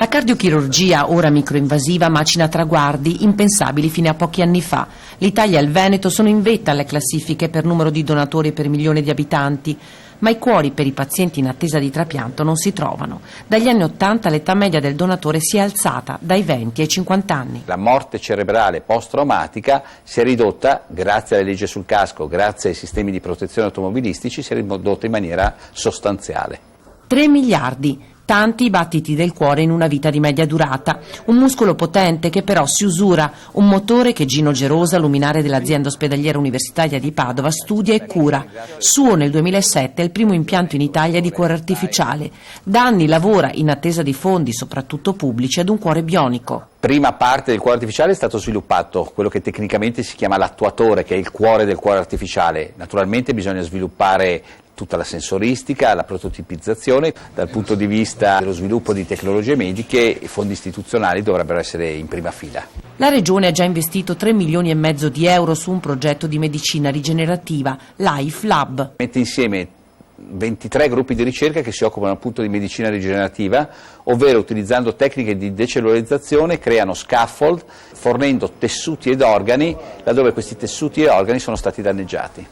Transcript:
La cardiochirurgia, ora microinvasiva, macina traguardi impensabili fino a pochi anni fa. L'Italia e il Veneto sono in vetta alle classifiche per numero di donatori per milione di abitanti, ma i cuori per i pazienti in attesa di trapianto non si trovano. Dagli anni '80 l'età media del donatore si è alzata dai 20 ai 50 anni. La morte cerebrale post-traumatica si è ridotta, grazie alle leggi sul casco, grazie ai sistemi di protezione automobilistici, si è ridotta in maniera sostanziale. 3 miliardi. Tanti i battiti del cuore in una vita di media durata, un muscolo potente che però si usura, un motore che Gino Gerosa, luminare dell'azienda ospedaliera universitaria di Padova, studia e cura. Suo nel 2007 è il primo impianto in Italia di cuore artificiale. Da anni lavora, in attesa di fondi, soprattutto pubblici, ad un cuore bionico. Prima parte del cuore artificiale è stato sviluppato quello che tecnicamente si chiama l'attuatore, che è il cuore del cuore artificiale. Naturalmente bisogna sviluppare tutta la sensoristica, la prototipizzazione. Dal punto di vista dello sviluppo di tecnologie mediche, i fondi istituzionali dovrebbero essere in prima fila. La Regione ha già investito 3,5 milioni di euro su un progetto di medicina rigenerativa, Life Lab. Mette insieme 23 gruppi di ricerca che si occupano appunto di medicina rigenerativa, ovvero utilizzando tecniche di decellularizzazione creano scaffold fornendo tessuti ed organi laddove questi tessuti e organi sono stati danneggiati.